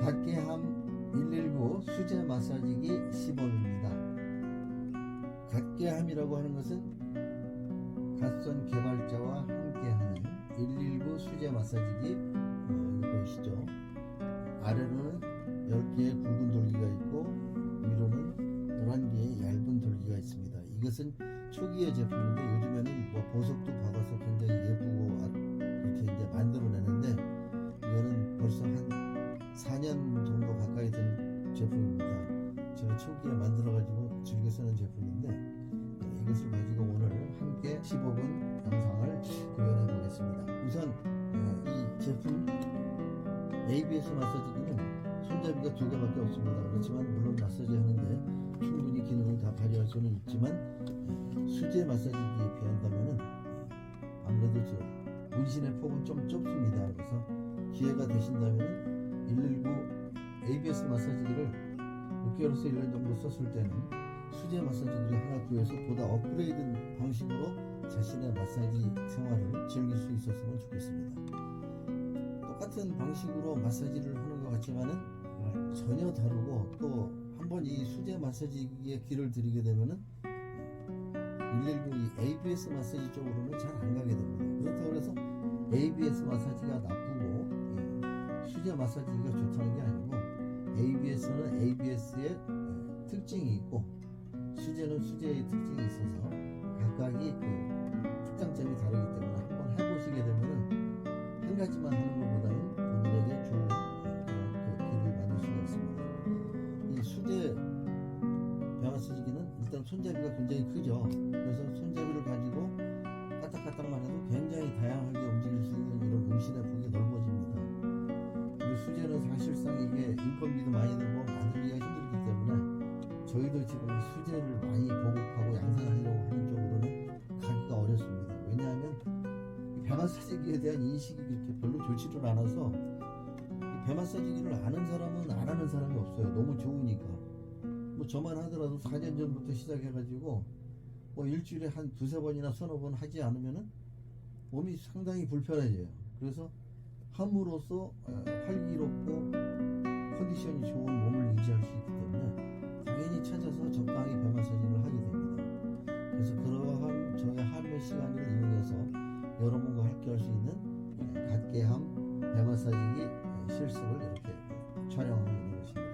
갓개함 119 수제 마사지기 시범입니다. 갓개함이라고 하는 것은 갓선 개발자와 함께하는 119 수제 마사지기. 이거 보이시죠? 아래로는 10개의 굵은 돌기가 있고 위로는 11개의 얇은 돌기가 있습니다. 이것은 초기의 제품인데 요즘에는 보석도 박아서 굉장히 예쁘고 이렇게 이제 만들어내는데, 이거는 벌써 한 4년 정도 가까이 된 제품입니다. 제가 초기에 만들어가지고 즐겨 쓰는 제품인데, 이것을 가지고 오늘 함께 15분 영상을 구현해 보겠습니다. 우선 이 제품 ABS 마사지기는 손잡이가 2개밖에 없습니다. 그렇지만 물론 마사지 하는데 충분히 기능을 다 발휘할 수는 있지만, 수제 마사지기에 비한다면은 아무래도 문신의 폭은 좀 좁습니다. 그래서 기회가 되신다면은 119 ABS 마사지기를 6개월에서 1년 정도 썼을 때는 수제 마사지기를 하나 구해서 보다 업그레이드 방식으로 자신의 마사지 생활을 즐길 수 있었으면 좋겠습니다. 똑같은 방식으로 마사지를 하는 것 같지만은 전혀 다르고, 또 한번 이 수제 마사지기에 귀를 들이게 되면은 119 이 ABS 마사지 쪽으로는 잘 안 가게 됩니다. 그렇다고 해서 ABS 마사지가 나쁘고 수제 마사지기가 좋다는 게 아니고, ABS는 ABS의 특징이 있고 수제는 수제의 특징이 있어서 각각이 특장점이 다르기 때문에 한번 해보시게 되면은 한 가지만 하는 것보다는 본인에게 좋은 길을 만들 수가 있습니다. 이 수제 마사지기는 일단 손잡이가 굉장히 크죠. 그래서 손잡이를 가지고 까딱까딱만 해도 굉장히 다양하게 움직일 수 있는 이런 문신의 폭이 넓어집니다. 근데 수제는 사실상 이게 인건비도 많이 들고 만들기가 힘들기 때문에 저희도 지금 수제를 많이 보급하고 양산하려고 하는 쪽으로는 가기가 어렵습니다. 왜냐하면 배 마사지기에 대한 인식이 그렇게 별로 좋지를 않아서, 배 마사지기를 아는 사람은 안 하는 사람이 없어요. 너무 좋으니까. 저만 하더라도 4년 전부터 시작해가지고 일주일에 한 2-3번이나 3-4번 하지 않으면은 몸이 상당히 불편해져요. 그래서 함으로써 활기롭고 컨디션이 좋은 몸을 유지할 수 있기 때문에 당연히 찾아서 적당히 배 마사지를 하게 됩니다. 그래서 그러한 저의 하루의 시간을 이용해서 여러분과 함께 할 수 있는 갓개함 배 마사지기 실습을 이렇게 촬영하고 있는 것입니다.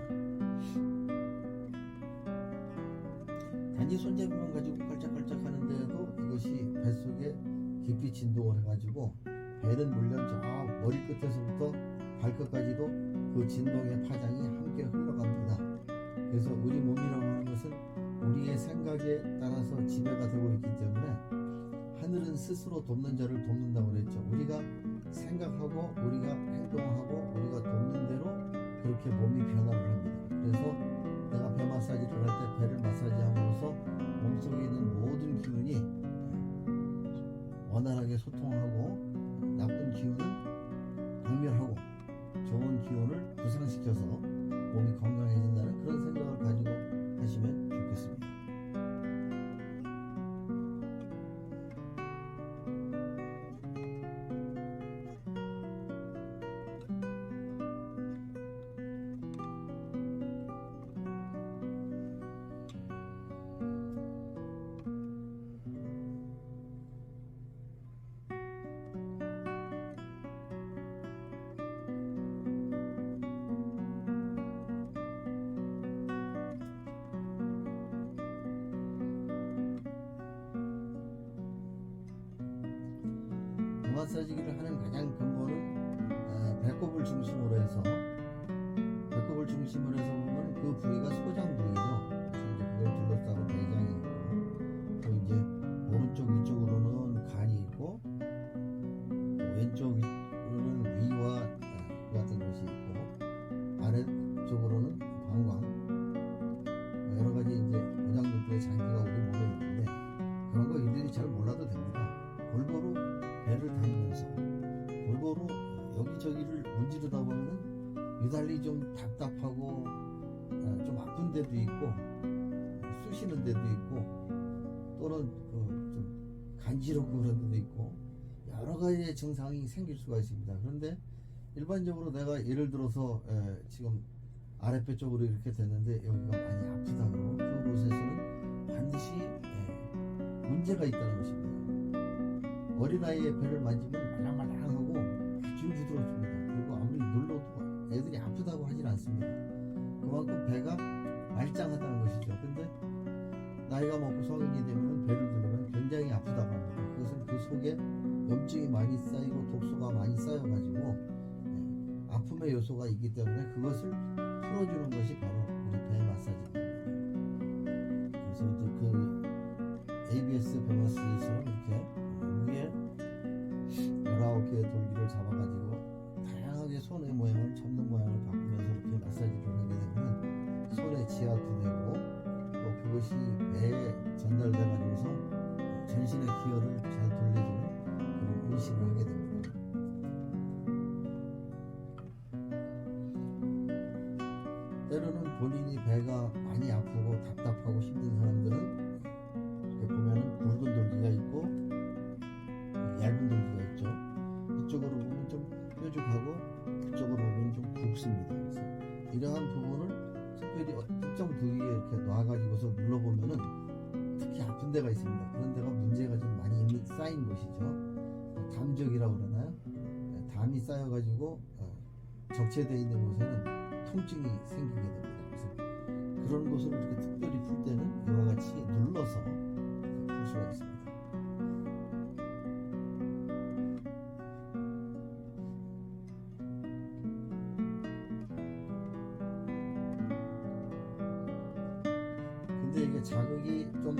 단지 손잡이만 가지고 깔짝깔짝 하는데도 이것이 뱃속에 깊이 진동을 해가지고 배는 물론 저 머리 끝에서부터 발끝까지도 그 진동의 파장이 함께 흘러갑니다. 그래서 우리 몸이라고 하는 것은 우리의 생각에 따라서 지배가 되고 있기 때문에 하늘은 스스로 돕는 자를 돕는다고 그랬죠. 우리가 생각하고 우리가 행동하고 우리가 돕는 대로 그렇게 몸이 변화를 합니다. 그래서 내가 배 마사지를 할 때 배를 마사지함으로써 몸속에 있는 모든 기운이 원활하게 소통하고, 나쁜 기운은 박멸하고 좋은 기운을 부상시켜서 몸이 건강해진다는 그런 생각을 가지고 하시면 좋겠습니다. 마사지기를 하는 가장 근본은 배꼽을 중심으로 해서 보면 그 부위가 소장 부위죠. 그래서 이제 그걸 둘러싸고 내장이 있고, 또 이제 오른쪽 위쪽으로는 간이 있고, 또 왼쪽으로는 위와 같은 것이 있고, 아래쪽으로는 방광, 여러 가지 이제 오장육부의 장기가 우리 몸에 있는데, 그런 거 일일이 잘 몰라도 됩니다. 골고루 배를 다니면서 골고루 여기저기를 문지르다 보면은 유달리 좀 답답하고 좀 아픈 데도 있고 쑤시는 데도 있고, 또는 좀 간지럽고 그런 데도 있고 여러 가지의 증상이 생길 수가 있습니다. 그런데 일반적으로 내가 예를 들어서 지금 아랫배 쪽으로 이렇게 됐는데 여기가 많이 아프다고 그곳에서는 반드시 문제가 있다는 것입니다. 어린아이의 배를 만지면 말랑말랑하고 아주 부드럽습니다. 그리고 아무리 눌러도 애들이 아프다고 하진 않습니다. 그만큼 배가 말짱하다는 것이죠. 근데 나이가 먹고 성인이 되면 배를 누르면 굉장히 아프다고 합니다. 그것은 그 속에 염증이 많이 쌓이고 독소가 많이 쌓여가지고 아픔의 요소가 있기 때문에 그것을 풀어주는 것이 바로 우리 배 마사지입니다. 그래서 이제 그 ABS 배 마사지처럼 이렇게 위에 19개의 돌기를 잡아가지고 다양하게 손의 모양을 잡는 모양을 바꾸면서 이렇게 마사지를 하게 되면 손의 지압도 되고 또 그것이 배에 전달돼가지고서 전신의 기혈을 잘 돌려주는 그런 의식을 하게 됩니다. 때로는 본인이 배가 많이 아프고 답답하고 힘든 사람들은 이렇게 보면은 굵은 돌기가 있고 얇은 돌기가 있죠. 이쪽으로 보면 좀 뾰족하고 그쪽으로 보면 좀 굵습니다. 그래서 이러한 부분을 특별히 특정 부위에 이렇게 놔가지고서 눌러보면은 특히 아픈 데가 있습니다. 그런 데가 문제가 좀 많이 쌓인 것이죠. 담적이라고 그러나요? 담이 쌓여가지고 적체되어 있는 곳에는 통증이 생기게 됩니다. 그래서 그런 곳을 이렇게 특별히 풀 때는 이와 같이 눌러서 풀 수가 있습니다. 근데 이게 자극이 좀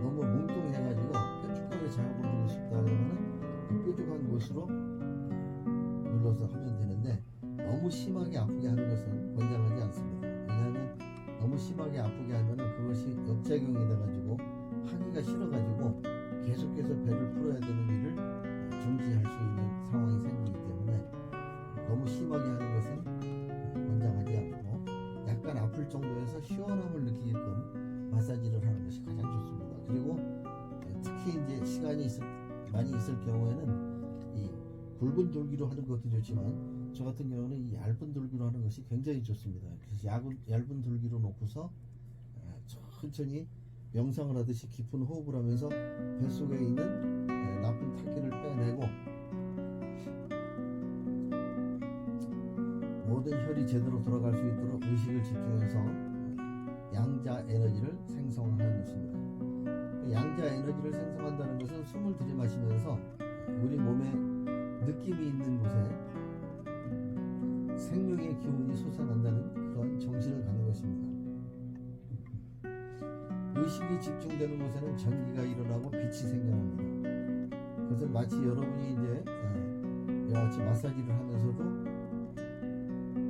너무 뭉뚱해가지고 뾰족하게 자극을 주고 싶다 그러면은 그 뾰족한 곳으로 눌러서 하면 되는데 너무 심하게 아프게 하는 것은 권장하지 않습니다. 왜냐하면 너무 심하게 아프게 하면은 그것이 역작용이 돼가지고 하기가 싫어가지고 계속해서 배를 풀어야 되는 일을 중지할 수 있는 상황이 생기기 때문에 너무 심하게 하는 것은 권장하지 않고 약간 아플 정도에서 시원함을 느끼게끔 마사지를 하는 것이 가장 좋습니다. 그리고 특히 이제 시간이 많이 있을 경우에는 이 굵은 돌기로 하는 것도 좋지만 저 같은 경우는 이 얇은 돌기로 하는 것이 굉장히 좋습니다. 그래서 얇은 돌기로 놓고서 천천히 명상을 하듯이 깊은 호흡을 하면서 뱃속에 있는 나쁜 타기를 빼내고 모든 혈이 제대로 돌아갈 수 있도록 의식을 집중해서 양자 에너지를 생성하는 것입니다. 양자 에너지를 생성한다는 것은 숨을 들이마시면서 우리 몸에 느낌이 있는 곳에 생명의 기운이 솟아난다는 그런 정신을 갖는 것입니다. 의식이 집중되는 곳에는 전기가 일어나고 빛이 생겨납니다. 그래서 마치 여러분이 이제 이와 같이 마사지를 하면서도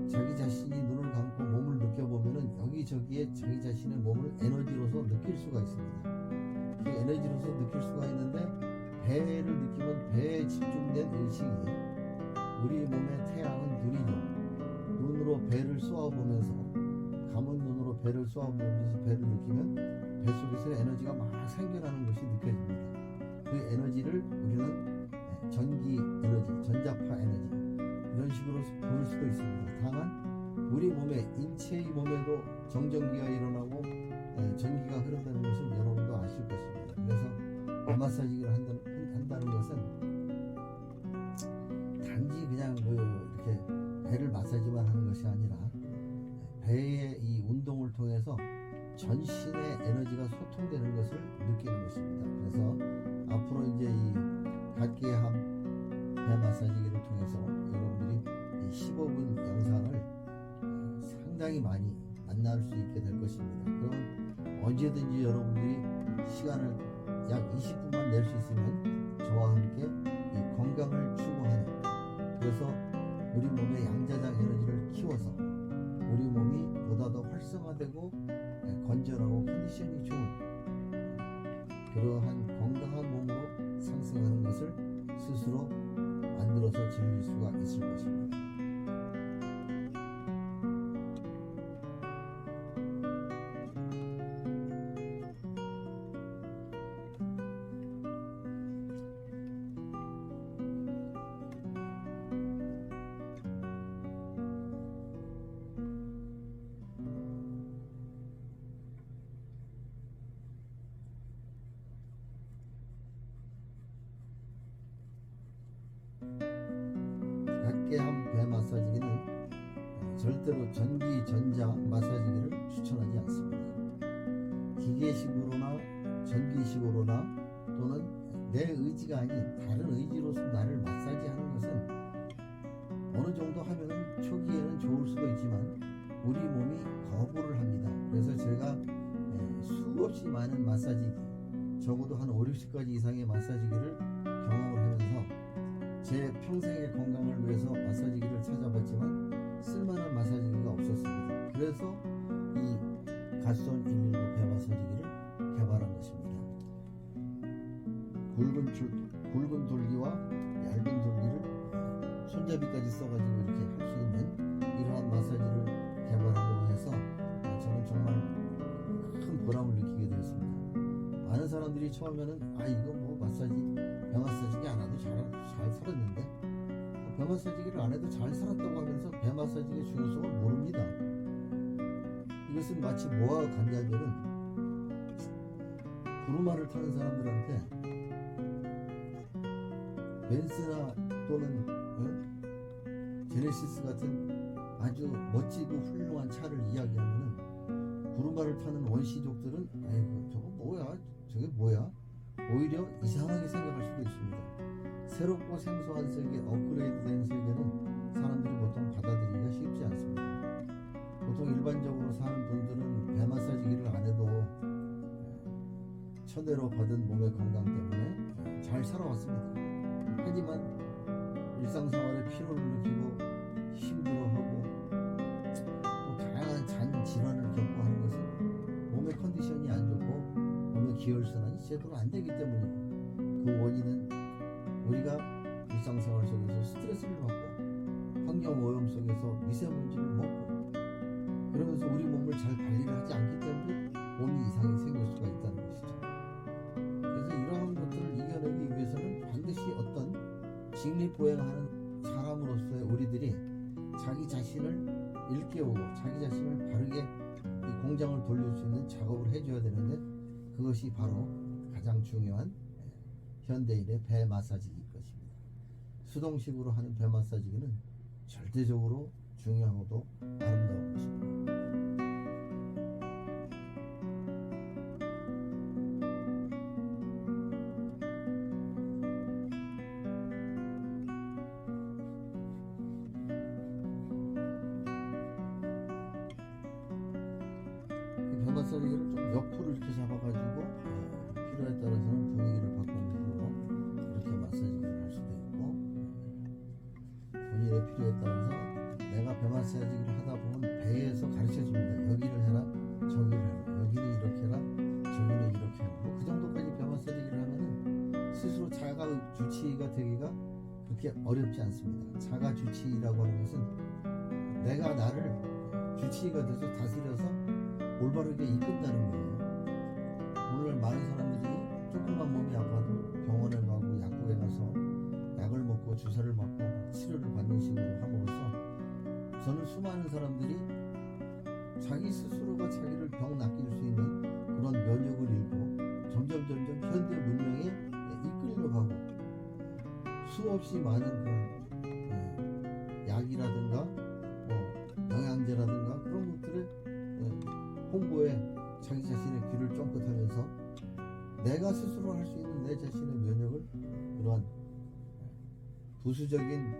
자기 자신이 눈을 감고 몸을 느껴보면은 여기저기에 자기 자신의 몸을 에너지로서 느낄 수가 있습니다. 그 에너지로서 느낄 수가 있는데 배를 느끼면 배에 집중된 의식이 우리 몸의 태양은 눈이죠. 눈으로 배를 쏘아보면서 감은 눈으로 배를 쏘아보면서 배를 느끼면 뱃속에서 에너지가 막 생겨나는 것이 느껴집니다. 그 에너지를 우리는 전기 에너지, 전자파 에너지 이런 식으로 부를 수도 있습니다. 다만 우리 몸에 인체의 몸에도 정전기가 일어나고 전기가 흐른다는 것은 여러분도 아실 것입니다. 그래서 마사지를 한다는 것은 단지 그냥 이렇게 배를 마사지만 하는 것이 아니라 배의 이 운동을 통해서 전신의 에너지가 소통되는 것을 느끼는 것입니다. 그래서 앞으로 이제 이 각기의 배 마사지기를 통해서 여러분들이 이 15분 영상을 상당히 많이 만날 수 있게 될 것입니다. 그러면 언제든지 여러분들이 시간을 약 20분만 낼 수 있으면 저와 함께 이 건강을 추구하는, 그래서 우리 몸의 양자장 에너지를 키워서 우리 몸이 보다 더 활성화되고 건전하고 컨디션이 좋은 그러한 건강한 몸으로 상승하는 것을 스스로 만들어서 즐길 수가 있을 것입니다. 절대로 전기 전자 마사지기를 추천하지 않습니다. 기계식으로나 전기식으로나 또는 내 의지가 아닌 다른 의지로서 나를 마사지하는 것은 어느 정도 하면은 초기에는 좋을 수도 있지만 우리 몸이 거부를 합니다. 그래서 제가 수없이 많은 마사지기, 적어도 한 5, 60가지 이상의 마사지기를 경험을 하면서 제 평생의 건강을 위해서 마사지기를 찾아봤지만 쓸만한 마사지기가 없었습니다. 그래서 이 갓손 119 배 마사지기를 개발한 것입니다. 굵은 돌기와 얇은 돌기를 손잡이까지 써가지고 이렇게 할 수 있는 이러한 마사지를 개발함으로 해서 저는 정말 큰 보람을 느끼게 되었습니다. 많은 사람들이 처음에는 이거 뭐 마사지, 배 마사지기 안 해도 잘 살았는데 배 마사지기를 안 해도 잘 살았다고 하면서 배 마사지기의 중요성을 모릅니다. 이것은 마치 뭐와 같냐면은 구루마를 타는 사람들한테 벤츠나 또는 제네시스 같은 아주 멋지고 훌륭한 차를 이야기하면은 구루마를 타는 원시족들은 아이고 저거 뭐야, 저게 뭐야, 오히려 이상하게 생각할 수도 있습니다. 새롭고 생소한 세계, 업그레이드된 세계는 사람들이 보통 받아들이기가 쉽지 않습니다. 보통 일반적으로 사는 분들은 배 마사지기를 안 해도 천혜로 받은 몸의 건강 때문에 잘 살아왔습니다. 하지만 일상생활에 피로를 느끼고 힘들어하고 또 다양한 잔 질환을 겪고 하는 것은 몸의 컨디션이 안 좋고 몸의 기혈순환이 제대로 안 되기 때문이고, 그 원인은 우리가 일상생활 속에서 스트레스를 받고 환경 오염 속에서 미세먼지를 먹고 그러면서 우리 몸을 잘 관리를 하지 않기 때문에 몸이 이상이 생길 수가 있다는 것이죠. 그래서 이러한 것들을 이겨내기 위해서는 반드시 어떤 직립보행하는 사람으로서의 우리들이 자기 자신을 일깨우고 자기 자신을 바르게 이 공장을 돌릴 수 있는 작업을 해줘야 되는데, 그것이 바로 가장 중요한 현대인의 배 마사지기일 것입니다. 수동식으로 하는 배 마사지기는 절대적으로 중요하고도 아름다운 것입니다. 배 마사지기를 좀 옆으로 이렇게 잡아가지고 필요에 따라서는 분위기를 바꾸는 식으로 이렇게 마사지기를 할 수도 있고, 본인의 필요에 따라서 내가 배 마사지기를 하다 보면 배에서 가르쳐 줍니다. 여기를 해라, 저기를 해라, 여기는 이렇게 해라, 저기는 이렇게 해라. 뭐 그 정도까지 배 마사지기를 하면은 스스로 자가 주치의가 되기가 그렇게 어렵지 않습니다. 자가 주치의라고 하는 것은 내가 나를 주치의가 돼서 다스려서 올바르게 이끈다는 거예요. 오늘 많은 사람들이 조금만 몸이 아파도 병원에 가고 약국에 가서 약을 먹고 주사를 맞고 치료를 받는 식으로 함으로써 저는 수많은 사람들이 자기 스스로가 자기를 병 낚일 수 있는 그런 면역을 잃고 점점 현대 문명에 이끌려가고 수없이 많은 그런 약이라든가 영양제라든가 그런 것들을 홍보에 자기 자신의 귀를 쫑긋하면서 내가 스스로 할 수 있는 내 자신의 면역을 그런 부수적인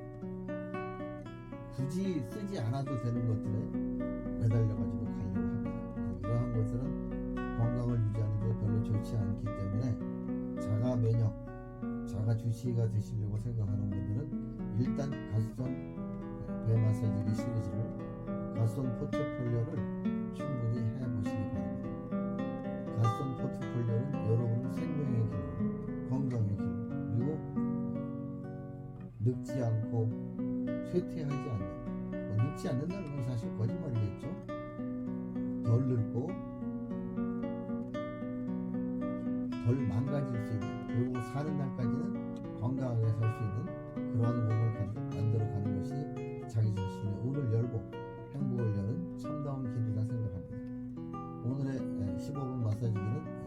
굳이 쓰지 않아도 되는 것들에 매달려가지고 가려고 합니다. 그래서 이러한 것들은 건강을 유지하는 데 별로 좋지 않기 때문에 자가 면역, 자가 주치의가 되시려고 생각하는 분들은 일단 갓손 배 마사지기 시리즈를, 갓손 포트폴리오를 충분히 해보시기 바랍니다. 갓손 포트폴리오는 여러분의 생명의 길, 건강의 길, 그리고 늙지 않고 쇠퇴하지 않는, 늙지 않는다는 건 사실 거짓말이겠죠. 덜 늙고 덜 망가질 수 있는, 그리고 사는 날까지는 건강하게 살 수 있는 그러한 몸을 만들어가는 것이 자기 자신의 운을 열고 행복을 여는 참다운 길이라 생각합니다. 오늘의 15분 마사지기는